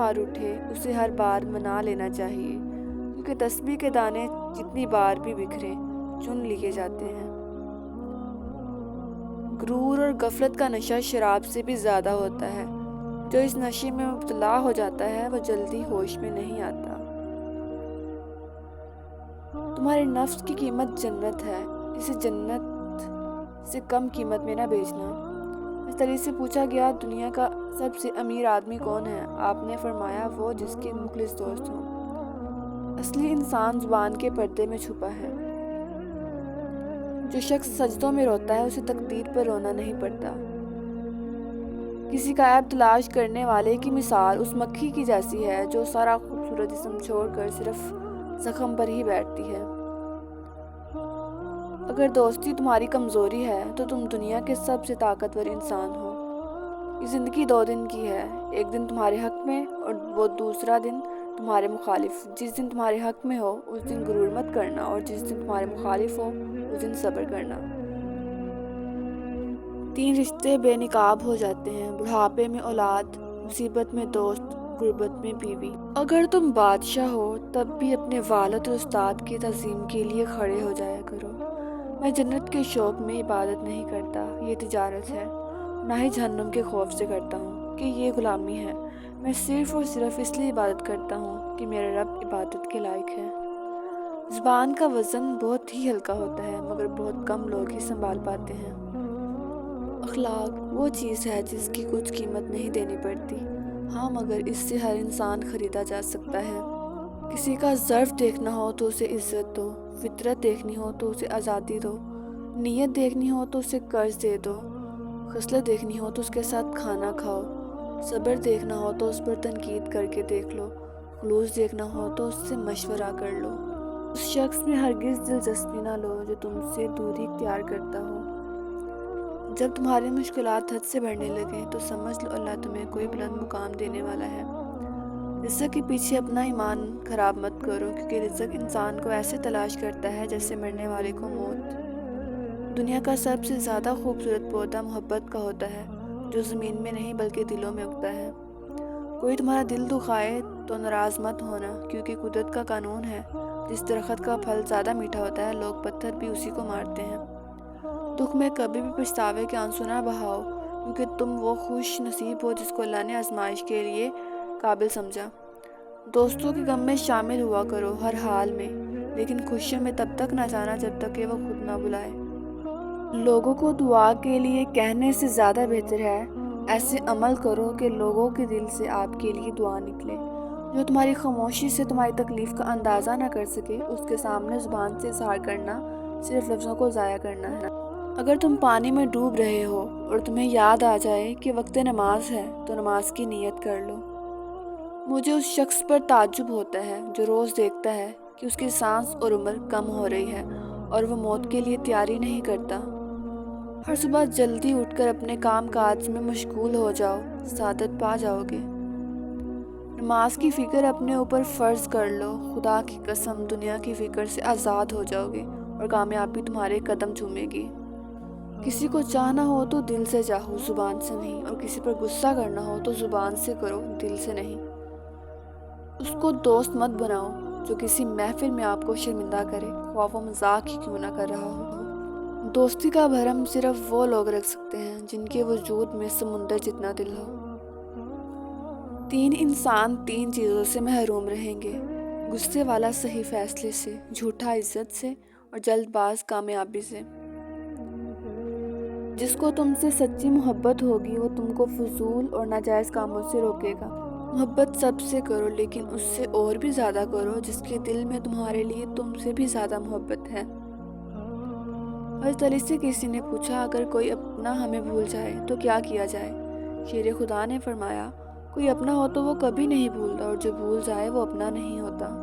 ہار اٹھے اسے ہر بار منا لینا چاہیے، کیونکہ تسبیح کے دانے جتنی بار بھی بکھریں چن لیے جاتے ہیں۔ غرور اور غفلت کا نشہ شراب سے بھی زیادہ ہوتا ہے۔ جو اس نشے میں مبتلا ہو جاتا ہے وہ جلدی ہوش میں نہیں آتا۔ تمہارے نفس کی قیمت جنت ہے، اسے جنت سے کم قیمت میں نہ بیچنا۔ اس طرح سے پوچھا گیا، دنیا کا سب سے امیر آدمی کون ہے؟ آپ نے فرمایا، وہ جس کے مخلص دوست ہوں۔ اصلی انسان زبان کے پردے میں چھپا ہے۔ جو شخص سجدوں میں روتا ہے اسے تقدیر پر رونا نہیں پڑتا۔ کسی کا عیب تلاش کرنے والے کی مثال اس مکھی کی جیسی ہے جو سارا خوبصورت جسم چھوڑ کر صرف زخم پر ہی بیٹھتی ہے۔ اگر دوستی تمہاری کمزوری ہے تو تم دنیا کے سب سے طاقتور انسان ہو۔ یہ زندگی 2 دن کی ہے، ایک دن تمہارے حق میں اور وہ دوسرا دن تمہارے مخالف۔ جس دن تمہارے حق میں ہو اس دن غرور مت کرنا، اور جس دن تمہارے مخالف ہو اس دن صبر کرنا۔ 3 رشتے بے نقاب ہو جاتے ہیں، بڑھاپے میں اولاد، مصیبت میں دوست، غربت میں بیوی۔ اگر تم بادشاہ ہو تب بھی اپنے والد اور استاد کی تعظیم کے لیے کھڑے ہو جایا کرو۔ میں جنت کے شوق میں عبادت نہیں کرتا، یہ تجارت ہے، نہ ہی جہنم کے خوف سے کرتا ہوں کہ یہ غلامی ہے۔ میں صرف اور صرف اس لیے عبادت کرتا ہوں کہ میرا رب عبادت کے لائق ہے۔ زبان کا وزن بہت ہی ہلکا ہوتا ہے، مگر بہت کم لوگ ہی سنبھال پاتے ہیں۔ اخلاق وہ چیز ہے جس کی کچھ قیمت نہیں دینی پڑتی، ہاں مگر اس سے ہر انسان خریدا جا سکتا ہے۔ کسی کا ظرف دیکھنا ہو تو اسے عزت دو، فطرت دیکھنی ہو تو اسے آزادی دو، نیت دیکھنی ہو تو اسے قرض دے دو، خصلت دیکھنی ہو تو اس کے ساتھ کھانا کھاؤ، صبر دیکھنا ہو تو اس پر تنقید کر کے دیکھ لو، خلوص دیکھنا ہو تو اس سے مشورہ کر لو۔ اس شخص میں ہرگز دلچسپی نہ لو جو تم سے دوری اختیار کرتا ہو۔ جب تمہاری مشکلات حد سے بڑھنے لگیں تو سمجھ لو اللہ تمہیں کوئی بلند مقام دینے والا ہے۔ رزق کے پیچھے اپنا ایمان خراب مت کرو، کیونکہ رزق انسان کو ایسے تلاش کرتا ہے جیسے مرنے والے کو موت۔ دنیا کا سب سے زیادہ خوبصورت پودا محبت کا ہوتا ہے، جو زمین میں نہیں بلکہ دلوں میں اگتا ہے۔ کوئی تمہارا دل دکھائے تو ناراض مت ہونا، کیونکہ قدرت کا قانون ہے، جس درخت کا پھل زیادہ میٹھا ہوتا ہے لوگ پتھر بھی اسی کو مارتے ہیں۔ دکھ میں کبھی بھی پچھتاوے کے آنسو نہ بہاؤ، کیونکہ تم وہ خوش نصیب ہو جس کو اللہ نے آزمائش کے لیے قابل سمجھا۔ دوستوں کے غم میں شامل ہوا کرو ہر حال میں، لیکن خوشیوں میں تب تک نہ جانا جب تک کہ وہ خود نہ بلائے۔ لوگوں کو دعا کے لیے کہنے سے زیادہ بہتر ہے ایسے عمل کرو کہ لوگوں کے دل سے آپ کے لیے دعا نکلے۔ جو تمہاری خاموشی سے تمہاری تکلیف کا اندازہ نہ کر سکے اس کے سامنے زبان سے اظہار کرنا صرف لفظوں کو ضائع کرنا ہے۔ اگر تم پانی میں ڈوب رہے ہو اور تمہیں یاد آ جائے کہ وقت نماز ہے تو نماز کی نیت کر لو۔ مجھے اس شخص پر تعجب ہوتا ہے جو روز دیکھتا ہے کہ اس کی سانس اور عمر کم ہو رہی ہے اور وہ موت کے لیے تیاری نہیں کرتا۔ ہر صبح جلدی اٹھ کر اپنے کام کاج میں مشغول ہو جاؤ، سعادت پا جاؤ گے۔ نماز کی فکر اپنے اوپر فرض کر لو، خدا کی قسم دنیا کی فکر سے آزاد ہو جاؤ گے اور کامیابی تمہارے قدم چومے گی۔ کسی کو چاہنا ہو تو دل سے چاہو، زبان سے نہیں، اور کسی پر غصہ کرنا ہو تو زبان سے کرو، دل سے نہیں۔ اس کو دوست مت بناؤ جو کسی محفل میں آپ کو شرمندہ کرے، خواہ وہ مذاق ہی کیوں نہ کر رہا ہو۔ دوستی کا بھرم صرف وہ لوگ رکھ سکتے ہیں جن کے وجود میں سمندر جتنا دل ہو۔ 3 انسان 3 چیزوں سے محروم رہیں گے: غصے والا صحیح فیصلے سے، جھوٹا عزت سے، اور جلد باز کامیابی سے۔ جس کو تم سے سچی محبت ہوگی وہ تم کو فضول اور ناجائز کاموں سے روکے گا۔ محبت سب سے کرو، لیکن اس سے اور بھی زیادہ کرو جس کے دل میں تمہارے لیے تم سے بھی زیادہ محبت ہے۔ حضرت علی سے کسی نے پوچھا، اگر کوئی اپنا ہمیں بھول جائے تو کیا کیا جائے؟ شیر خدا نے فرمایا، کوئی اپنا ہو تو وہ کبھی نہیں بھولتا، اور جو بھول جائے وہ اپنا نہیں ہوتا۔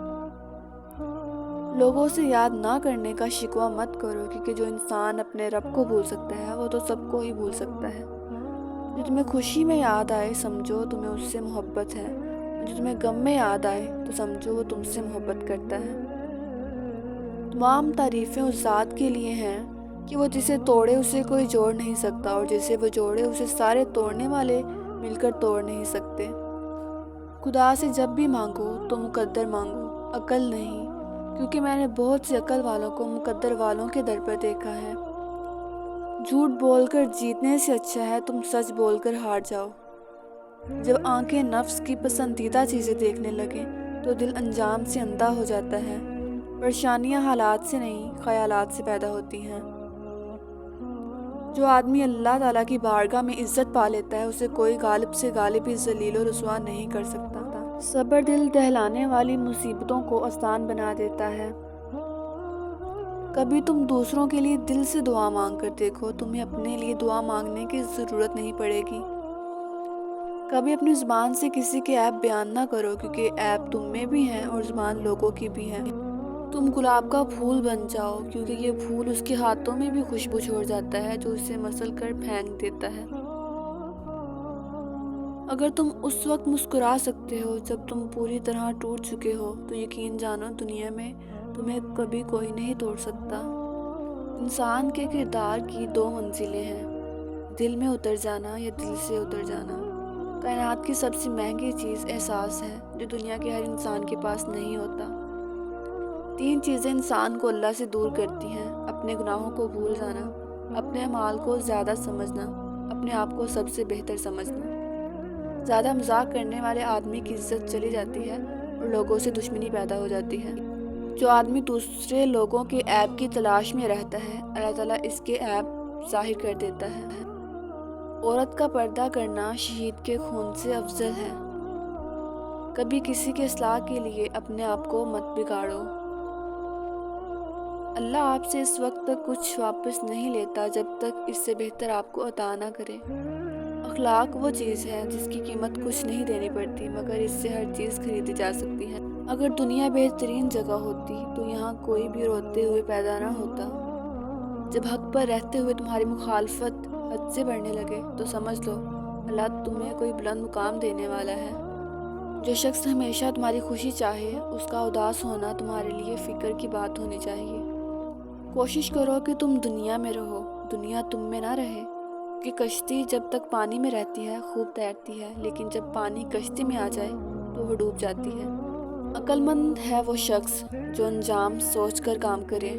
لوگوں سے یاد نہ کرنے کا شکوہ مت کرو، کیونکہ جو انسان اپنے رب کو بھول سکتا ہے وہ تو سب کو ہی بھول سکتا ہے۔ جو تمہیں خوشی میں یاد آئے سمجھو تمہیں اس سے محبت ہے، اور جو تمہیں غم میں یاد آئے تو سمجھو وہ تم سے محبت کرتا ہے۔ تمام تعریفیں اس ذات کے لیے ہیں کہ وہ جسے توڑے اسے کوئی جوڑ نہیں سکتا، اور جسے وہ جوڑے اسے سارے توڑنے والے مل کر توڑ نہیں سکتے۔ خدا سے جب بھی مانگو تو مقدر مانگو، عقل نہیں، کیونکہ میں نے بہت سے عقل والوں کو مقدر والوں کے در پر دیکھا ہے۔ جھوٹ بول کر جیتنے سے اچھا ہے تم سچ بول کر ہار جاؤ۔ جب آنکھیں نفس کی پسندیدہ چیزیں دیکھنے لگیں تو دل انجام سے اندھا ہو جاتا ہے۔ پریشانیاں حالات سے نہیں، خیالات سے پیدا ہوتی ہیں۔ جو آدمی اللہ تعالیٰ کی بارگاہ میں عزت پا لیتا ہے اسے کوئی غالب سے غالب بھی ذلیل و رسوا نہیں کر سکتا۔ صبر دل دہلانے والی مصیبتوں کو آسان بنا دیتا ہے۔ کبھی تم دوسروں کے لیے دل سے دعا مانگ کر دیکھو، تمہیں اپنے لیے دعا مانگنے کی ضرورت نہیں پڑے گی۔ کبھی اپنی زبان سے کسی کے عیب بیان نہ کرو، کیونکہ عیب تم میں بھی ہیں اور زبان لوگوں کی بھی ہے۔ تم گلاب کا پھول بن جاؤ، کیونکہ یہ پھول اس کے ہاتھوں میں بھی خوشبو چھوڑ جاتا ہے جو اسے مسل کر پھینک دیتا ہے۔ اگر تم اس وقت مسکرا سکتے ہو جب تم پوری طرح ٹوٹ چکے ہو تو یقین جانو دنیا میں تمہیں کبھی کوئی نہیں توڑ سکتا۔ انسان کے کردار کی دو منزلیں ہیں، دل میں اتر جانا یا دل سے اتر جانا۔ کائنات کی سب سے مہنگی چیز احساس ہے جو دنیا کے ہر انسان کے پاس نہیں ہوتا۔ تین چیزیں انسان کو اللہ سے دور کرتی ہیں: اپنے گناہوں کو بھول جانا، اپنے اعمال کو زیادہ سمجھنا، اپنے آپ کو سب سے بہتر سمجھنا۔ زیادہ مذاق کرنے والے آدمی کی عزت چلی جاتی ہے اور لوگوں سے دشمنی پیدا ہو جاتی ہے۔ جو آدمی دوسرے لوگوں کے عیب کی تلاش میں رہتا ہے اللہ تعالیٰ اس کے عیب ظاہر کر دیتا ہے۔ عورت کا پردہ کرنا شہید کے خون سے افضل ہے۔ کبھی کسی کے اصلاح کے لیے اپنے آپ کو مت بگاڑو۔ اللہ آپ سے اس وقت تک کچھ واپس نہیں لیتا جب تک اس سے بہتر آپ کو عطا نہ کرے۔ اخلاق وہ چیز ہے جس کی قیمت کچھ نہیں دینی پڑتی مگر اس سے ہر چیز خریدی جا سکتی ہے۔ اگر دنیا بہترین جگہ ہوتی تو یہاں کوئی بھی روتے ہوئے پیدا نہ ہوتا۔ جب حق پر رہتے ہوئے تمہاری مخالفت حد سے بڑھنے لگے تو سمجھ لو اللہ تمہیں کوئی بلند مقام دینے والا ہے۔ جو شخص ہمیشہ تمہاری خوشی چاہے اس کا اداس ہونا تمہارے لیے فکر کی بات ہونی چاہیے۔ کوشش کرو کہ تم دنیا میں رہو، دنیا تم میں نہ رہے، کہ کشتی جب تک پانی میں رہتی ہے خوب تیرتی ہے، لیکن جب پانی کشتی میں آ جائے تو وہ ڈوب جاتی ہے۔ عقل مند ہے وہ شخص جو انجام سوچ کر کام کرے۔